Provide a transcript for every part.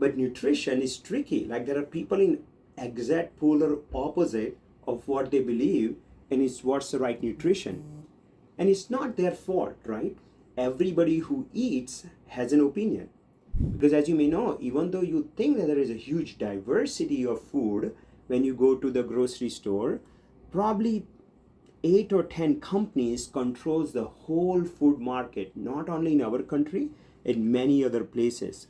But nutrition is tricky. Like there are people in exact polar opposite of what they believe, and it's what's the right nutrition. And it's not their fault, right? Everybody who eats has an opinion. Because as you may know, even though you think that there is a huge diversity of food when you go to the grocery store, probably 8 or 10 companies controls the whole food market, not only in our country, in many other places.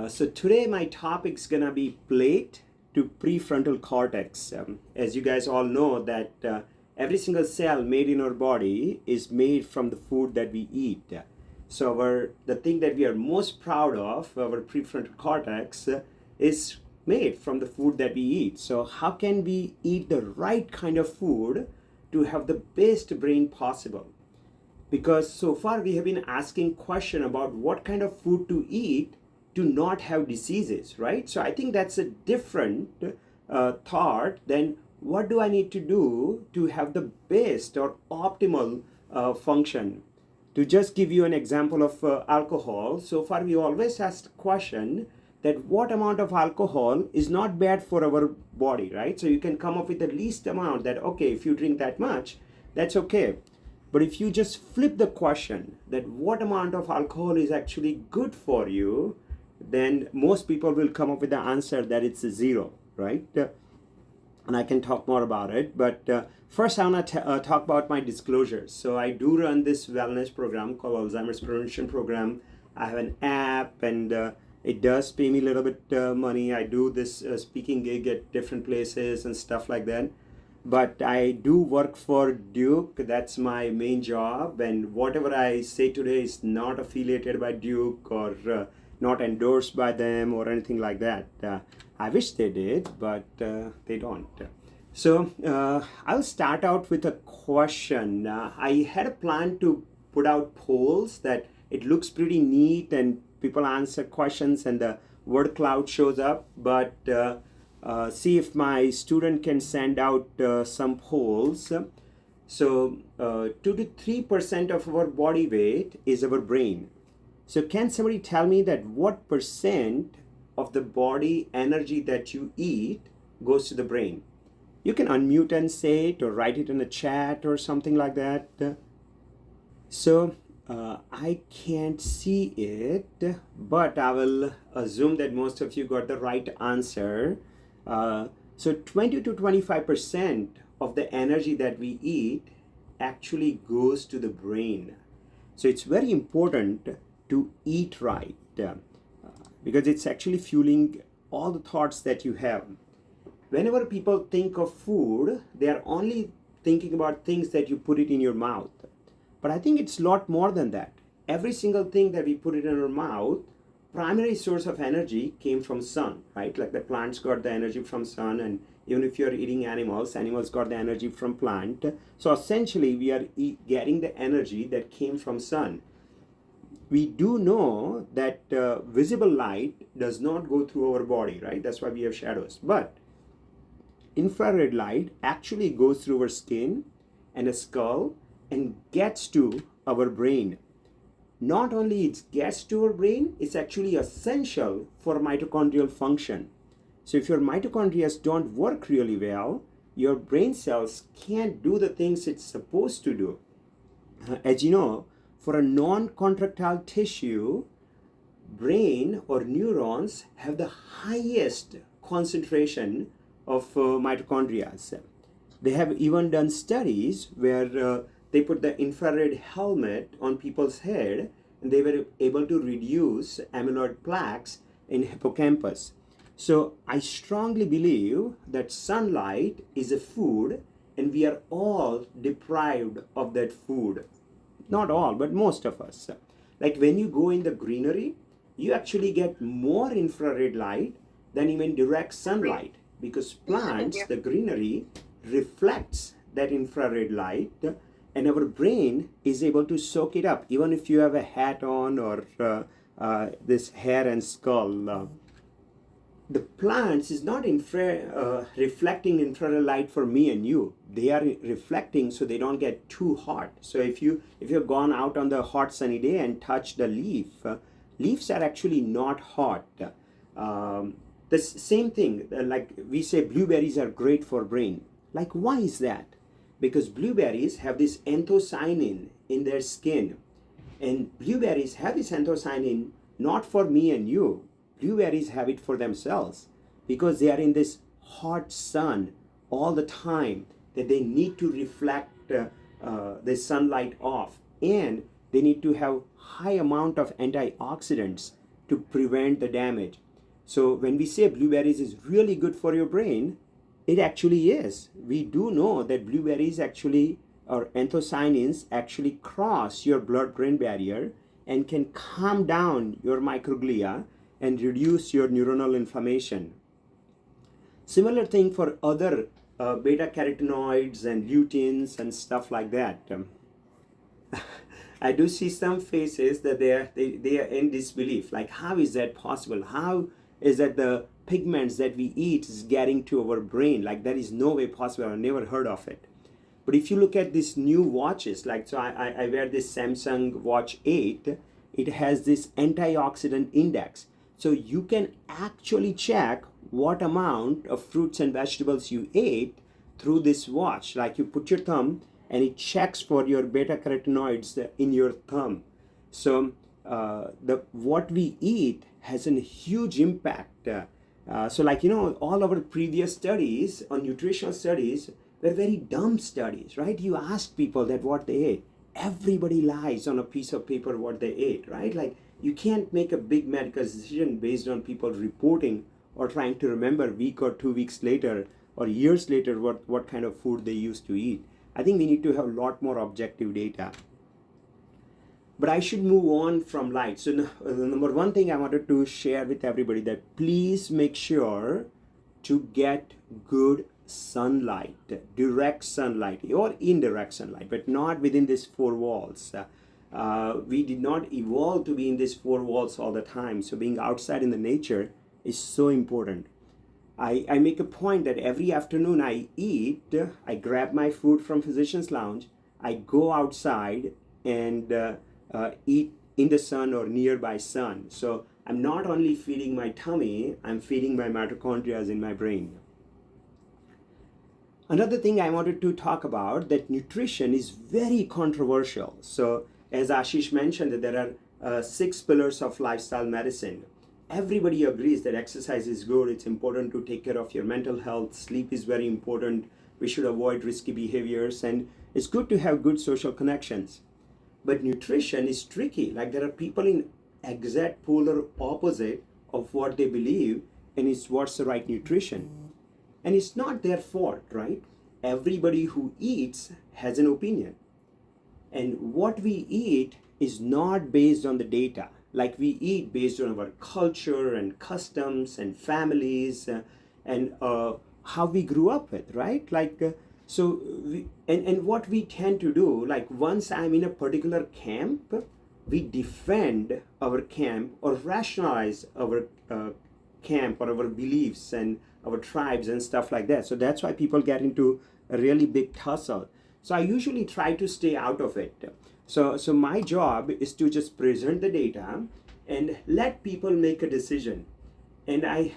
So today my topic's gonna be plate to prefrontal cortex. As you guys all know that every single cell made in our body is made from the food that we eat. So the thing that we are most proud of, our prefrontal cortex, is made from the food that we eat. So how can we eat the right kind of food to have the best brain possible? Because so far we have been asking question about what kind of food to eat to not have diseases, right? So I think that's a different thought than what do I need to do to have the best or optimal function. To just give you an example of alcohol, so far we always asked the question that what amount of alcohol is not bad for our body, right? So you can come up with the least amount that, okay, if you drink that much, that's okay. But if you just flip the question that what amount of alcohol is actually good for you, then most people will come up with the answer that it's a 0, right? And I can talk more about it. But first, I want to talk about my disclosures. So I do run this wellness program called Alzheimer's Prevention Program. I have an app, and it does pay me a little bit money. I do this speaking gig at different places and stuff like that. But I do work for Duke. That's my main job. And whatever I say today is not affiliated by Duke or not endorsed by them or anything like that. I wish they did, but they don't. So I'll start out with a question. I had a plan to put out polls that it looks pretty neat and people answer questions and the word cloud shows up, but see if my student can send out some polls. So 2 to 3% of our body weight is our brain. So can somebody tell me that what percent of the body energy that you eat goes to the brain? You can unmute and say it or write it in a chat or something like that. So I can't see it, but I will assume that most of you got the right answer. So 20 to 25% of the energy that we eat actually goes to the brain. So it's very important to eat right because it's actually fueling all the thoughts that you have. Whenever people think of food, they are only thinking about things that you put it in your mouth. But I think it's a lot more than that. Every single thing that we put it in our mouth, primary source of energy came from sun, right? Like the plants got the energy from sun, and even if you're eating animals, animals got the energy from plant. So essentially we are getting the energy that came from sun. We do know that visible light does not go through our body, right? That's why we have shadows. But infrared light actually goes through our skin and a skull and gets to our brain. Not only it gets to our brain, it's actually essential for mitochondrial function. So if your mitochondria don't work really well, your brain cells can't do the things it's supposed to do. As you know, for a non-contractile tissue, brain or neurons have the highest concentration of mitochondria. They have even done studies where they put the infrared helmet on people's head and they were able to reduce amyloid plaques in hippocampus. So I strongly believe that sunlight is a food and we are all deprived of that food. Not all, but most of us. Like when you go in the greenery, you actually get more infrared light than even direct sunlight because plants, the greenery, reflects that infrared light and our brain is able to soak it up even if you have a hat on or this hair and skull. The plants is not reflecting infrared light for me and you. They are reflecting so they don't get too hot. So if you've gone out on the hot sunny day and touched the leaf, leaves are actually not hot. The same thing, like we say blueberries are great for brain. Like, why is that? Because blueberries have this anthocyanin in their skin. And blueberries have this anthocyanin not for me and you. Blueberries have it for themselves because they are in this hot sun all the time that they need to reflect the sunlight off, and they need to have high amount of antioxidants to prevent the damage. So when we say blueberries is really good for your brain, it actually is. We do know that blueberries actually, or anthocyanins actually cross your blood-brain barrier and can calm down your microglia and reduce your neuronal inflammation. Similar thing for other beta carotenoids and luteins and stuff like that. I do see some faces that they are in disbelief. Like, how is that possible? How is that the pigments that we eat is getting to our brain? Like, that is no way possible. I've never heard of it. But if you look at these new watches, like, so I wear this Samsung Watch 8, it has this antioxidant index. So you can actually check what amount of fruits and vegetables you ate through this watch. Like, you put your thumb and it checks for your beta carotenoids in your thumb. So what we eat has a huge impact. So like, all our previous studies on nutritional studies were very dumb studies, right? You ask people that what they ate. Everybody lies on a piece of paper what they ate, right? Like, you can't make a big medical decision based on people reporting or trying to remember a week or 2 weeks later or years later what kind of food they used to eat. I think we need to have a lot more objective data. But I should move on from light. So the number one thing I wanted to share with everybody, that please make sure to get good sunlight, direct sunlight or indirect sunlight, but not within these four walls. We did not evolve to be in these four walls all the time. So being outside in the nature is so important. I make a point that every afternoon I eat, I grab my food from Physician's Lounge, I go outside and eat in the sun or nearby sun. So I'm not only feeding my tummy, I'm feeding my mitochondria in my brain. Another thing I wanted to talk about, that nutrition is very controversial. So as Ashish mentioned, that there are 6 pillars of lifestyle medicine. Everybody agrees that exercise is good. It's important to take care of your mental health. Sleep is very important. We should avoid risky behaviors, and it's good to have good social connections. But nutrition is tricky. Like, there are people in exact polar opposite of what they believe, and it's what's the right nutrition. And it's not their fault, right? Everybody who eats has an opinion. And what we eat is not based on the data. Like, we eat based on our culture and customs and families and how we grew up with, right? Like, and what we tend to do, like, once I'm in a particular camp, we defend our camp or rationalize our camp or our beliefs and our tribes and stuff like that. So that's why people get into a really big tussle. So I usually try to stay out of it. So my job is to just present the data and let people make a decision. And I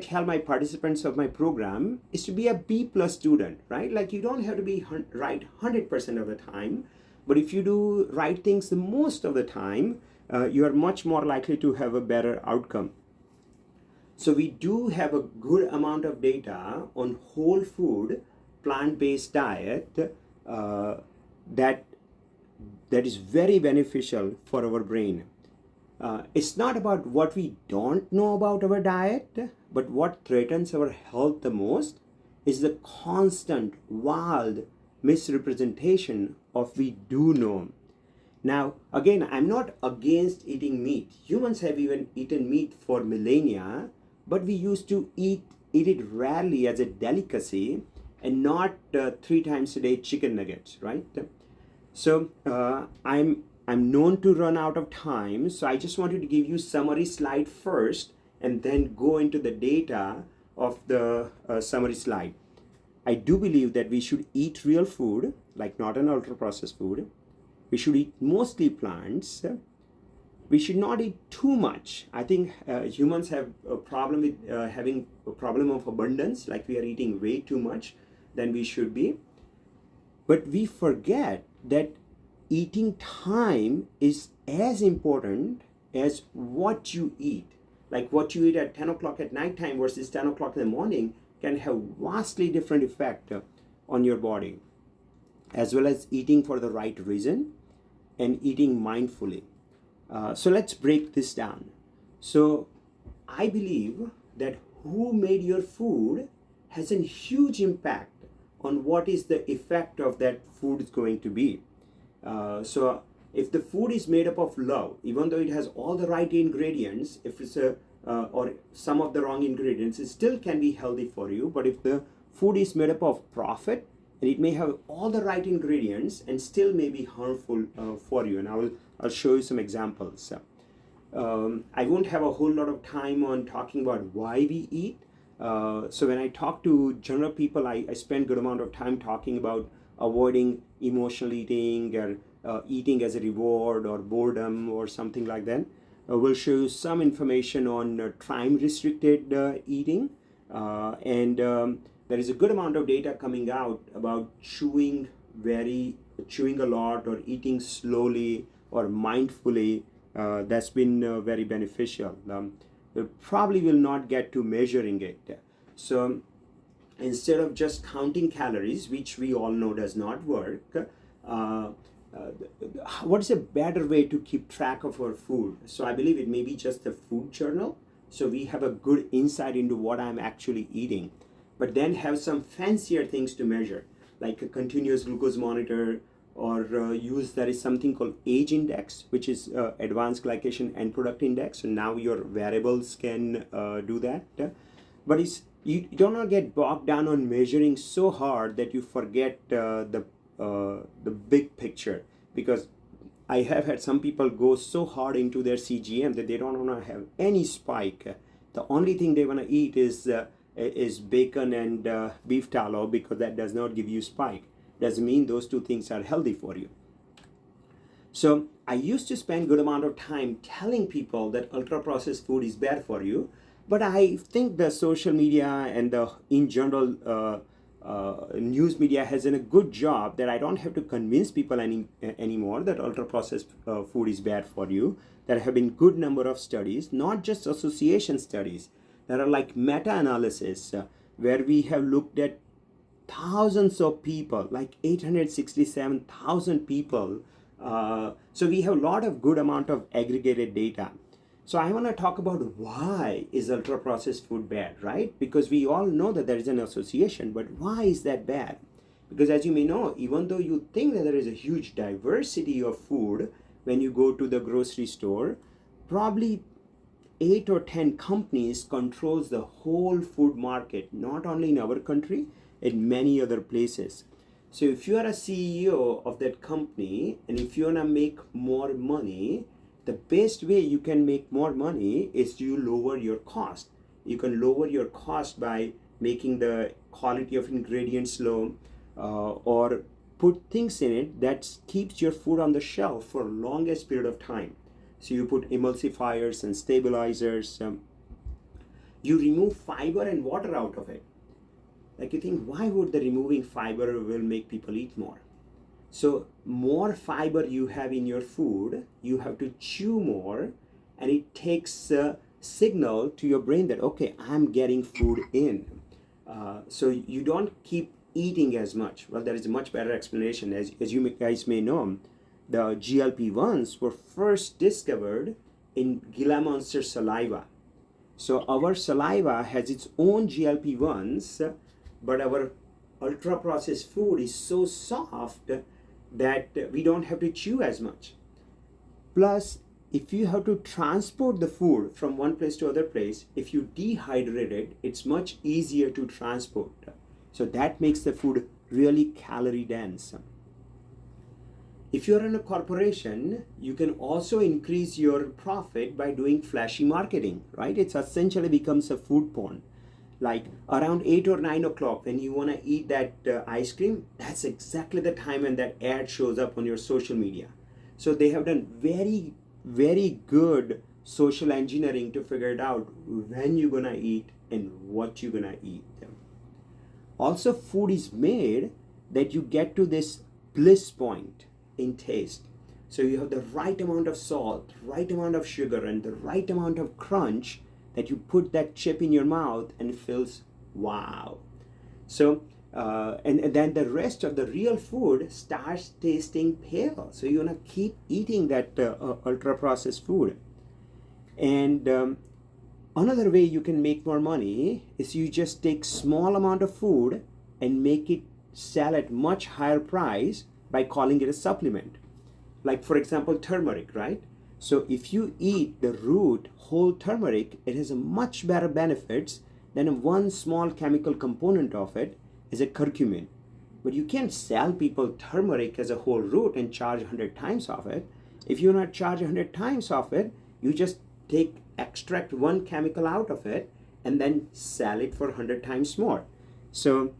tell my participants of my program is to be a B+ student, right? Like, you don't have to be right 100% of the time, but if you do right things the most of the time, you are much more likely to have a better outcome. So we do have a good amount of data on whole food, plant-based diet that is very beneficial for our brain. It's not about what we don't know about our diet, but what threatens our health the most is the constant, wild misrepresentation of we do know. Now, again, I'm not against eating meat. Humans have even eaten meat for millennia, but we used to eat it rarely as a delicacy and not 3 times a day chicken nuggets, right? So I'm known to run out of time, so I just wanted to give you summary slide first and then go into the data of the summary slide. I do believe that we should eat real food, like not an ultra-processed food. We should eat mostly plants. we should not eat too much. I think humans have a problem with having a problem of abundance, like we are eating way too much than we should be. But we forget that eating time is as important as what you eat. Like what you eat at 10 o'clock at night time versus 10 o'clock in the morning can have vastly different effect on your body, as well as eating for the right reason and eating mindfully. So let's break this down. So I believe that who made your food has a huge impact on what is the effect of that food is going to be. So if the food is made up of love, even though it has all the right ingredients, if it's or some of the wrong ingredients, it still can be healthy for you. But if the food is made up of profit, and it may have all the right ingredients and still may be harmful for you. And I'll show you some examples. I won't have a whole lot of time on talking about why we eat. So when I talk to general people, I spend good amount of time talking about avoiding emotional eating or eating as a reward or boredom or something like that. We'll show you some information on time restricted eating, and there is a good amount of data coming out about chewing a lot or eating slowly or mindfully. That's been very beneficial. We probably will not get to measuring it. So instead of just counting calories, which we all know does not work, what is a better way to keep track of our food? So I believe it may be just a food journal. So we have a good insight into what I'm actually eating, but then have some fancier things to measure, like a continuous glucose monitor, or there is something called age index, which is advanced glycation end product index. So now your variables can do that. But you don't want to get bogged down on measuring so hard that you forget the big picture, because I have had some people go so hard into their CGM that they don't want to have any spike. The only thing they want to eat is bacon and beef tallow, because that does not give you spike. Doesn't mean those two things are healthy for you. So I used to spend good amount of time telling people that ultra processed food is bad for you, but I think the social media and the in general news media has done a good job that I don't have to convince people anymore that ultra processed food is bad for you. There have been good number of studies, not just association studies. There are like meta-analysis where we have looked at thousands of people, like 867,000 people. So we have a lot of good amount of aggregated data. So I want to talk about why is ultra processed food bad, right? Because we all know that there is an association, but why is that bad? Because as you may know, even though you think that there is a huge diversity of food when you go to the grocery store, probably 8 or 10 companies controls the whole food market, not only in our country, in many other places. So if you are a CEO of that company, and if you want to make more money, the best way you can make more money is you lower your cost. You can lower your cost by making the quality of ingredients low, or put things in it that keeps your food on the shelf for longest period of time. So you put emulsifiers and stabilizers. You remove fiber and water out of it. Like you think, why would the removing fiber will make people eat more? So more fiber you have in your food, you have to chew more, and it takes a signal to your brain that, okay, I'm getting food in. So you don't keep eating as much. Well, there is a much better explanation. As you guys may know, the GLP-1s were first discovered in Gila monster saliva. So our saliva has its own GLP-1s, but our ultra processed food is so soft that we don't have to chew as much. Plus, if you have to transport the food from one place to other place, if you dehydrate it, it's much easier to transport. So that makes the food really calorie dense. If you're in a corporation, you can also increase your profit by doing flashy marketing, right? It essentially becomes a food porn. Like around 8 or 9 o'clock when you want to eat that ice cream, that's exactly the time when that ad shows up on your social media. So they have done very, very good social engineering to figure it out when you're gonna eat and what you're gonna eat them. Also, food is made that you get to this bliss point in taste. So you have the right amount of salt, right amount of sugar, and the right amount of crunch that you put that chip in your mouth and it feels wow. So and then the rest of the real food starts tasting pale. So you're gonna keep eating that ultra processed food. And another way you can make more money is you just take small amount of food and make it sell at much higher price by calling it a supplement. Like for example, turmeric, right? So if you eat the root whole turmeric, it has a much better benefits than one small chemical component of it is a curcumin. But you can't sell people turmeric as a whole root and charge 100 times of it. If you not charge 100 times of it, you just extract one chemical out of it and then sell it for 100 times more. So